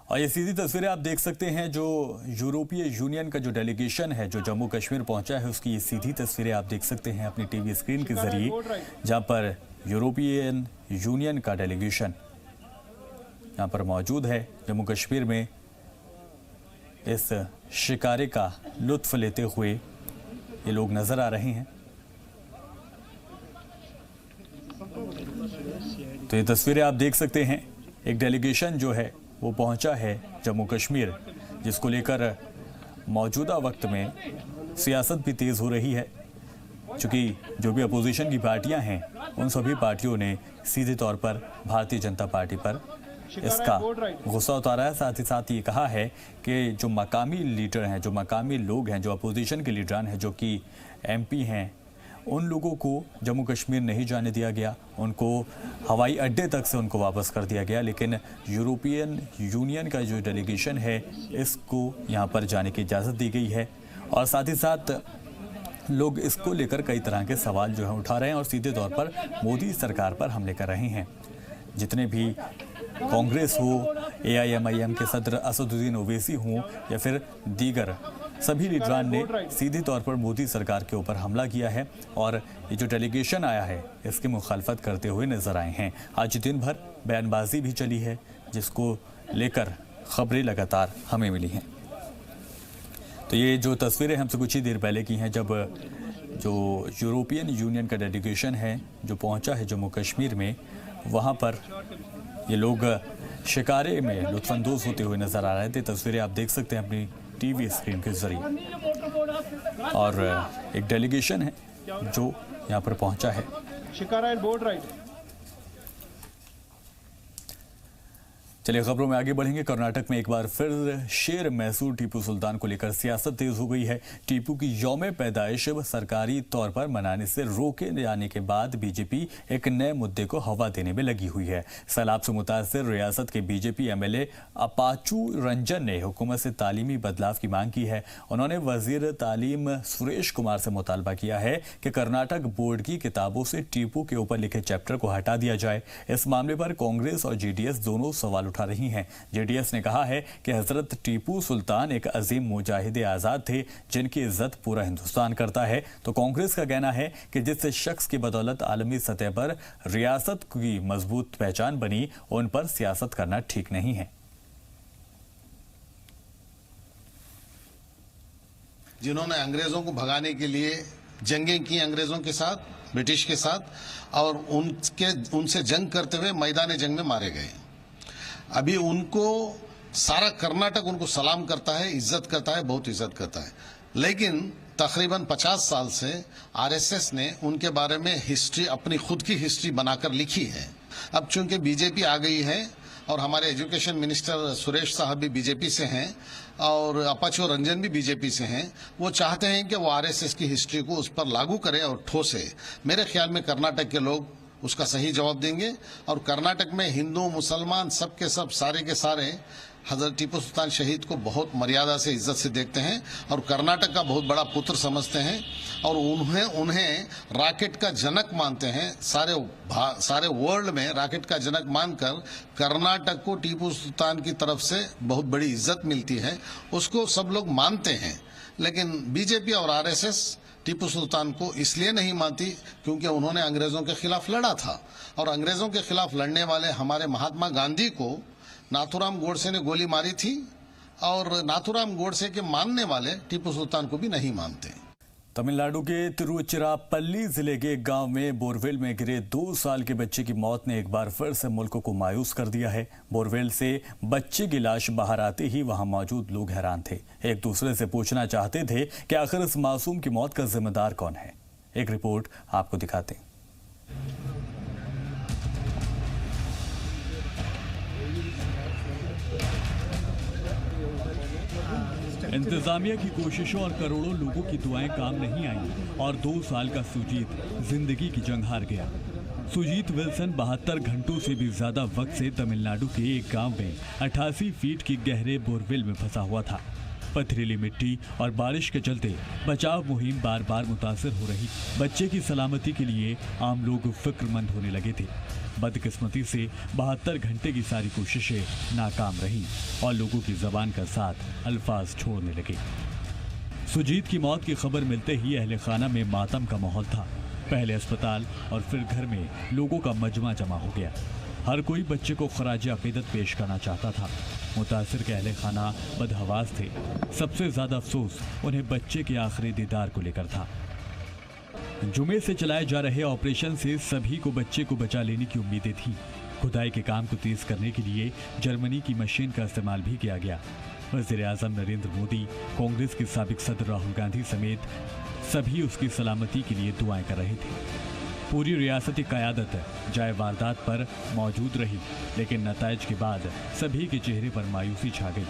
और ये सीधी तस्वीरें आप देख सकते हैं जो यूरोपीय यूनियन का जो डेलीगेशन है जो जम्मू कश्मीर पहुंचा है उसकी ये सीधी तस्वीरें आप देख सकते हैं अपनी टीवी स्क्रीन के जरिए, जहां पर यूरोपियन यूनियन का डेलीगेशन यहां पर मौजूद है। जम्मू कश्मीर में इस शिकारे का लुत्फ लेते हुए ये लोग नजर आ रहे हैं। तो ये तस्वीरें आप देख सकते हैं, एक डेलीगेशन जो है वो पहुंचा है जम्मू कश्मीर, जिसको लेकर मौजूदा वक्त में सियासत भी तेज हो रही है, क्योंकि जो भी अपोजिशन की पार्टियां हैं उन सभी पार्टियों ने सीधे तौर पर भारतीय जनता पार्टी पर इसका गुस्सा उतारा है। साथ ही साथ ये कहा है कि जो मकामी लीडर हैं, जो मकामी लोग हैं, जो अपोजिशन के लीडरान हैं, जो कि एमपी हैं, उन लोगों को जम्मू कश्मीर नहीं जाने दिया गया, उनको हवाई अड्डे तक से उनको वापस कर दिया गया। लेकिन यूरोपियन यूनियन का जो डेलीगेशन है इसको यहाँ पर जाने की इजाज़त दी गई है। और साथ ही साथ लोग इसको लेकर कई तरह के सवाल जो है उठा रहे हैं और सीधे तौर पर मोदी सरकार पर हमले कर रहे हैं। जितने भी कांग्रेस हो, AIMIM के सदर असदुद्दीन ओवैसी हों या फिर दीगर सभी लीडरान ने सीधे तौर पर मोदी सरकार के ऊपर हमला किया है और ये जो डेलीगेशन आया है इसकी मुखालफत करते हुए नजर आए हैं। आज दिन भर बयानबाजी भी चली है, जिसको लेकर खबरें लगातार हमें मिली हैं। तो ये जो तस्वीरें हमसे कुछ ही देर पहले की हैं, जब जो यूरोपियन यूनियन का डेलीगेशन है जो पहुंचा है जम्मू कश्मीर में, वहाँ पर ये लोग शिकारे में लुत्फानंदोज होते हुए नजर आ रहे थे। तस्वीरें आप देख सकते हैं अपनी टीवी स्क्रीन के जरिए। और एक डेलीगेशन है जो यहाँ पर पहुंचा है। Shikara board ride. चलिए खबरों में आगे बढ़ेंगे। कर्नाटक में एक बार फिर शेर मैसूर टीपू सुल्तान को लेकर सियासत तेज हो गई है। टीपू की यौम पैदाइश सरकारी तौर पर मनाने से रोके जाने के बाद बीजेपी एक नए मुद्दे को हवा देने में लगी हुई है। सैलाब से मुतासर रियासत के बीजेपी MLA अपाचू रंजन ने हुकूमत से तालीमी बदलाव की मांग की है। उन्होंने वजीर तालीम सुरेश कुमार से मुतालबा किया है कि कर्नाटक बोर्ड की किताबों से टीपू के ऊपर लिखे चैप्टर को हटा दिया जाए। इस मामले पर कांग्रेस और JDS दोनों सवाल उठा रही हैं। JDS ने कहा है कि हजरत टीपू सुल्तान एक अजीम मुजाहिद आजाद थे जिनकी इज्जत पूरा हिंदुस्तान करता है। तो कांग्रेस का कहना है कि जिस शख्स की बदौलत आलमी सतह पर रियासत की मजबूत पहचान बनी, उन पर सियासत करना ठीक नहीं है। जिन्होंने अंग्रेजों को भगाने के लिए जंगें की अंग्रेजों के साथ, ब्रिटिश के साथ, और उनसे जंग करते हुए मैदान जंग में मारे गए। अभी उनको सारा कर्नाटक उनको सलाम करता है, इज्जत करता है, बहुत इज्जत करता है। लेकिन तकरीबन 50 साल से RSS ने उनके बारे में हिस्ट्री, अपनी खुद की हिस्ट्री बनाकर लिखी है। अब चूंकि बीजेपी आ गई है और हमारे एजुकेशन मिनिस्टर सुरेश साहब भी बीजेपी से हैं और अपाचू रंजन भी बीजेपी से हैं, वो चाहते हैं कि वो RSS की हिस्ट्री को उस पर लागू करें और ठोसे। मेरे ख्याल में कर्नाटक के लोग उसका सही जवाब देंगे और कर्नाटक में हिंदू मुसलमान सबके सब सारे के सारे हजरत टीपू सुल्तान शहीद को बहुत मर्यादा से, इज्जत से देखते हैं और कर्नाटक का बहुत बड़ा पुत्र समझते हैं और उन्हें रॉकेट का जनक मानते हैं। सारे वर्ल्ड में रॉकेट का जनक मानकर कर्नाटक को टीपू सुल्तान की तरफ से बहुत बड़ी इज्जत मिलती है, उसको सब लोग मानते हैं। लेकिन बीजेपी और RSS टीपू सुल्तान को इसलिए नहीं मानती क्योंकि उन्होंने अंग्रेजों के खिलाफ लड़ा था और अंग्रेजों के खिलाफ लड़ने वाले हमारे महात्मा गांधी को नाथूराम गोडसे ने गोली मारी थी और नाथूराम गोडसे के मानने वाले टीपू सुल्तान को भी नहीं मानते। तमिलनाडु के तिरुचिरापल्ली जिले के एक गांव में बोरवेल में गिरे 2 साल के बच्चे की मौत ने एक बार फिर से मुल्क को मायूस कर दिया है। बोरवेल से बच्चे की लाश बाहर आते ही वहां मौजूद लोग हैरान थे, एक दूसरे से पूछना चाहते थे कि आखिर इस मासूम की मौत का जिम्मेदार कौन है। एक रिपोर्ट आपको दिखाते हैं। इंतजामिया की कोशिशों और करोड़ों लोगों की दुआएं काम नहीं आई और 2 साल का सुजीत जिंदगी की जंग हार गया। सुजीत विल्सन 72 घंटों से भी ज्यादा वक्त से तमिलनाडु के एक गांव में 88 फीट की गहरे बोरवेल में फंसा हुआ था। पथरीली मिट्टी और बारिश के चलते बचाव मुहिम बार बार मुतासर हो रही। बच्चे की सलामती के लिए आम लोग फिक्रमंद होने लगे थे। बदकिस्मती से 72 घंटे की सारी कोशिशें नाकाम रहीं और लोगों की जबान का साथ अल्फाज छोड़ने लगे। सुजीत की मौत की खबर मिलते ही अहले खाना में मातम का माहौल था। पहले अस्पताल और फिर घर में लोगों का मजमा जमा हो गया। हर कोई बच्चे को खराज अकीदत पेश करना चाहता था। मुतासिर के अहले खाना बदहवास थे। सबसे ज्यादा अफसोस उन्हें बच्चे के आखिरी दीदार को लेकर था। जुमे से चलाए जा रहे ऑपरेशन से सभी को बच्चे को बचा लेने की उम्मीदें थी। खुदाई के काम को तेज करने के लिए जर्मनी की मशीन का इस्तेमाल भी किया गया। वज़ीर-ए-आज़म नरेंद्र मोदी, कांग्रेस के साबिक सदर राहुल गांधी समेत सभी उसकी सलामती के लिए दुआएं कर रहे थे। पूरी रियासती क़यादत जाए वारदात पर मौजूद रही, लेकिन नताइज के बाद सभी के चेहरे पर मायूसी छा गई।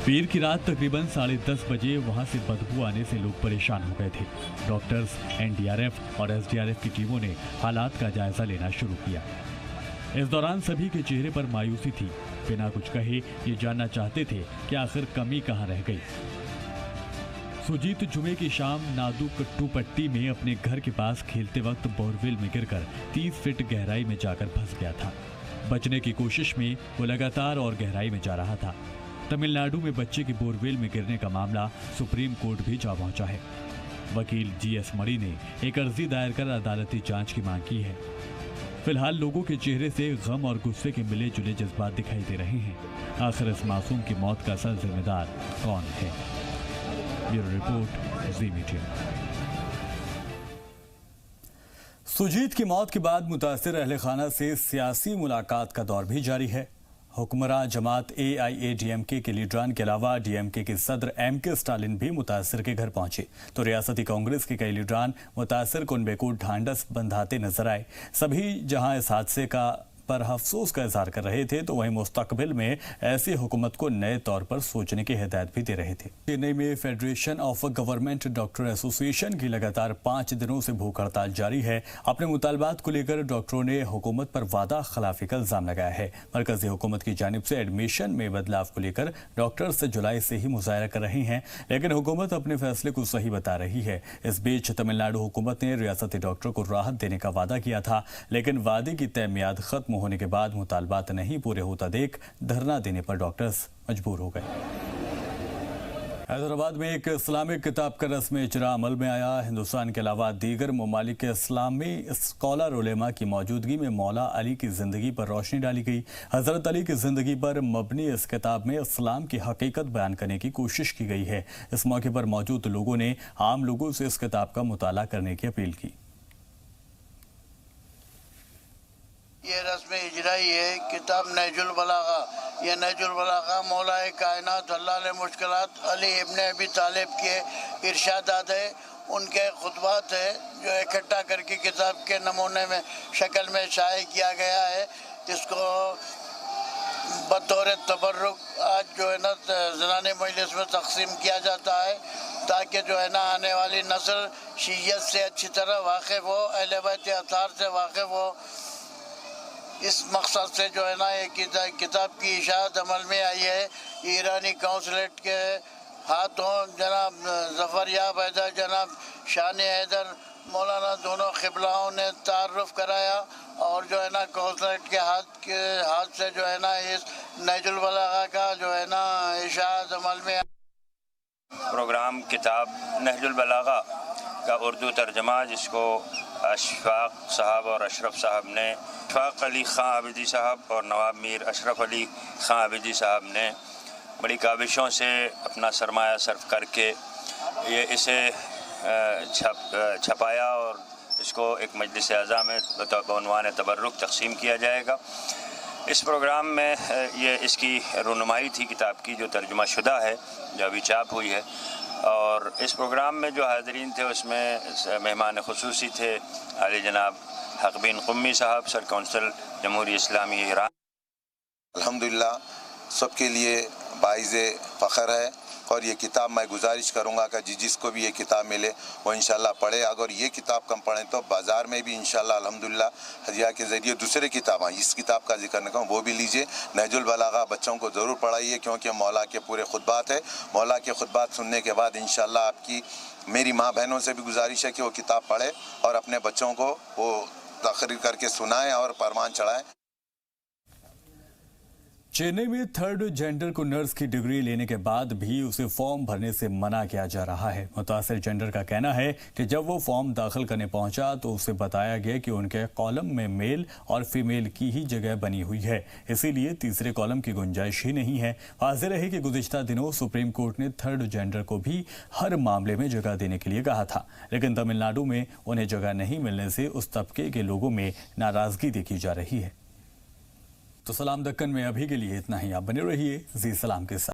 पीर की रात तकरीबन 10:30 बजे वहां से बदबू आने से लोग परेशान हो गए थे। डॉक्टर्स, एनडीआरएफ और एसडीआरएफ की टीमों ने हालात का जायजा लेना शुरू किया। इस दौरान सभी के चेहरे पर मायूसी थी। बिना कुछ कहे ये जानना चाहते थे कि आखिर कमी कहाँ रह गई। सुजीत जुमे की शाम नादू कट्टू पट्टी में अपने घर के पास खेलते वक्त बोरवेल में गिरकर 30 फीट गहराई में जाकर फंस गया था। बचने की कोशिश में वो लगातार और गहराई में जा रहा था। तमिलनाडु में बच्चे की बोरवेल में गिरने का मामला सुप्रीम कोर्ट भी जा पहुंचा है। वकील जीएस मणि ने एक अर्जी दायर कर अदालती जांच की मांग की है। फिलहाल लोगों के चेहरे से गम और गुस्से के मिले जुले जज्बात दिखाई दे रहे हैं। आखिर इस मासूम की मौत का असल जिम्मेदार कौन है? ब्यूरो रिपोर्ट, जी मीडिया। सुजीत की मौत के बाद मुतासिर अहले खाना से सियासी मुलाकात का दौर भी जारी है। हुक्मरान जमात AIADMK के लीडरान के अलावा डीएमके के सदर MK स्टालिन भी मुतासिर के घर पहुंचे तो रियासती कांग्रेस के कई लीडरान मुतासिर को बेकूट ढांढस बंधाते नजर आए। सभी जहां इस हादसे का पर अफसोस का इजहार कर रहे थे तो वहीं मुस्तकबिल में ऐसी हुकूमत को नए तौर पर सोचने की हिदायत भी दे रहे थे। चेन्नई में federation of government doctor association की लगातार 5 दिनों से भूख हड़ताल जारी है। अपने मुतालबात को लेकर डॉक्टरों ने हुकूमत पर वादा खिलाफी का इल्जाम लगाया है। मरकजी हुकूमत की जानिब से एडमिशन में बदलाव को लेकर डॉक्टर्स जुलाई से ही मुजाहरा कर रहे हैं, लेकिन हुकूमत अपने फैसले को सही बता रही है। इस बीच तमिलनाडु हुकूमत ने रियासती डॉक्टरों को राहत देने का वादा किया था, लेकिन वादे की तय मियाद खत्म होने के बाद मुतालबात नहीं पूरे होता देख धरना देने पर डॉक्टर्स मजबूर हो गए। हैदराबाद में एक इस्लामिक किताब का रस्म इजरा अमल में आया। हिंदुस्तान के अलावा दीगर ममालिक के इस्लामी स्कॉलर उलेमा की मौजूदगी में मौला अली की जिंदगी पर रोशनी डाली गई। हजरत अली की जिंदगी पर मबनी इस किताब में इस्लाम की हकीकत बयान करने की कोशिश की गई है। इस मौके पर मौजूद लोगों ने आम लोगों से इस किताब का मुताला करने की अपील की। ये रस्म इजराई है किताब नहजुल बलागा। ये नहजुल बलागा मौलाए कायनात अल्लाह मुश्किलात अली इब्ने अबी तालिब के इरशादात है, उनके खुतबात है जो इकट्ठा करके किताब के नमूने में शक्ल में शाये किया गया है। इसको बतौर तबर्रुक आज जो है ना ज़नाने मजलिस में तकसीम किया जाता है ताकि जो है ना आने वाली नस्ल शीयत से अच्छी तरह वाकिफ़ हो, अहले बैत अतार से वाकिफ़ हो। इस मकसद से जो है ना ये किताब की इशाअत अमल में आई है। ईरानी काउंसलेट के हाथों जनाब ज़फ़रयाब हैदर, जनाब शान हैदर मौलाना दोनों क़िबलाओं ने तारुफ़ कराया और जो है ना काउंसलेट के हाथ से जो है ना इस नहजुल बलागा का जो है ना इशाअत अमल में प्रोग्राम किताब नहजुल बलागा का उर्दू तर्जमा जिसको अशफाक साहब और अशरफ साहब ने, अशफाक अली ख़ां आबिदी साहब और नवाब मीर अशरफ अली ख़ां आबिदी साहब ने बड़ी काविशों से अपना सरमाया सर्फ करके ये इसे छपाया और इसको एक मजलिस आज़ा में बउनवान तबर्रुक तक़सीम किया जाएगा। इस प्रोग्राम में ये इसकी रुनुमाई थी किताब की जो तर्जुमा शुदा है, जो अभी छाप हुई है। और इस प्रोग्राम में जो हाज़रीन थे उसमें मेहमान ख़ुसूसी थे आली जनाब हक़ बिन क़ुम्मी साहब, सर कौंसल जमहूरी इस्लामी ईरान। अल्हम्दुलिल्लाह सबके लिए बाइज़ फ़ख्र है और ये किताब मैं गुजारिश करूँगा कि जिसको भी ये किताब मिले वो इंशाल्लाह पढ़े। अगर ये किताब कम पढ़ें तो बाज़ार में भी इंशाल्लाह अल्हम्दुलिल्लाह हदिया के ज़रिए दूसरे किताब इस किताब का जिक्र नहीं कहूँ वो भी लीजिए। नहजुल बलागा बच्चों को ज़रूर पढ़ाइए क्योंकि मौला के पूरे खुतबात है। मौला के खुतबात सुनने के बाद इंशाल्लाह आपकी मेरी माँ बहनों से भी गुजारिश है कि वो किताब पढ़े और अपने बच्चों को वो तकरीर करके सुनाएं और फरमान चढ़ाएं। चेन्नई में थर्ड जेंडर को नर्स की डिग्री लेने के बाद भी उसे फॉर्म भरने से मना किया जा रहा है। मुतासिर जेंडर का कहना है कि जब वो फॉर्म दाखिल करने पहुंचा तो उसे बताया गया कि उनके कॉलम में मेल और फीमेल की ही जगह बनी हुई है, इसीलिए तीसरे कॉलम की गुंजाइश ही नहीं है। वाज़ेह रहे कि गुज़िश्ता दिनों सुप्रीम कोर्ट ने थर्ड जेंडर को भी हर मामले में जगह देने के लिए कहा था, लेकिन तमिलनाडु में उन्हें जगह नहीं मिलने से उस तबके के लोगों में नाराजगी देखी जा रही है। तो सलाम दक्कन में अभी के लिए इतना ही। आप बने रहिए जी सलाम के साथ।